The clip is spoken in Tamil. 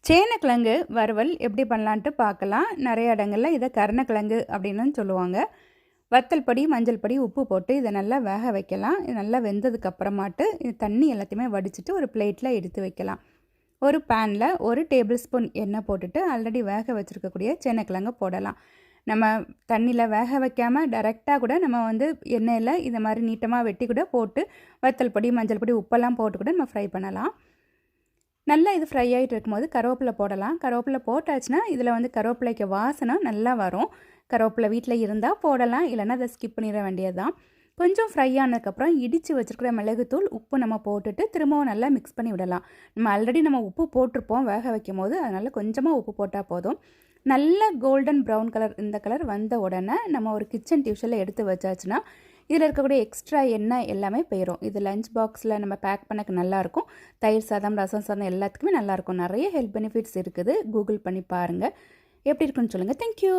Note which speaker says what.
Speaker 1: சேனக்கிழங்கு வறுவல் எப்படி பண்ணலான்ட்டு பார்க்கலாம். நிறைய இடங்கள்ல இதை கருணக்கிழங்கு அப்படின்னு சொல்லுவாங்க. வத்தல் பொடி, மஞ்சள் பொடி, உப்பு போட்டு இதை நல்லா வேக வைக்கலாம். இது நல்லா வெந்ததுக்கு அப்புறமாட்டு தண்ணி எல்லாத்தையுமே வடிச்சிட்டு ஒரு பிளேட்டில் எடுத்து வைக்கலாம். ஒரு பேனில் 1 டேபிள் ஸ்பூன் எண்ணெய் போட்டுட்டு ஆல்ரெடி வேக வச்சுருக்கக்கூடிய சேனக்கிழங்கு போடலாம். நம்ம தண்ணியில் வேக வைக்காமல் டைரெக்டாக கூட நம்ம எண்ணெயில் இந்த மாதிரி நீட்டமாக வெட்டி கூட போட்டு வத்தல் பொடி, மஞ்சள் பொடி, உப்பெல்லாம் போட்டு கூட நம்ம ஃப்ரை பண்ணலாம். நல்லா இது ஃப்ரை ஆகிட்டு இருக்கும்போது கருவேப்பிலை போடலாம். கருவேப்பிலை போட்டாச்சுன்னா இதில் கருவேப்பிலைக்கு வாசனை நல்லா வரும். கருவேப்பிலை வீட்டில் இருந்தால் போடலாம், இல்லைன்னா அதை ஸ்கிப் பண்ணிட வேண்டியது தான். கொஞ்சம் ஃப்ரை ஆனதுக்கப்புறம் இடித்து வச்சுருக்கிற மிளகுத்தூள், உப்பு நம்ம போட்டுட்டு திரும்பவும் நல்லா மிக்ஸ் பண்ணி விடலாம். ஆல்ரெடி நம்ம உப்பு போட்டிருப்போம் வேக வைக்கும் போது, அதனால் கொஞ்சமாக உப்பு போட்டால் போதும். நல்ல கோல்டன் ப்ரௌன் கலர் இந்த கலர் வந்த உடனே நம்ம ஒரு கிச்சன் டியூஷனில் எடுத்து வச்சாச்சுன்னா இதில் இருக்கக்கூடிய எக்ஸ்ட்ரா எண்ணெய் எல்லாமே போயிடும். இது லஞ்ச் பாக்ஸில் நம்ம பேக் பண்ணக்கு நல்லாயிருக்கும். தயிர் சாதம், ரசம் சாதம் எல்லாத்துக்குமே நல்லாயிருக்கும். நிறைய ஹெல்த் பெனிஃபிட்ஸ் இருக்குது. கூகுள் பண்ணி பாருங்கள். எப்படி இருக்குன்னு சொல்லுங்கள். தேங்க்யூ.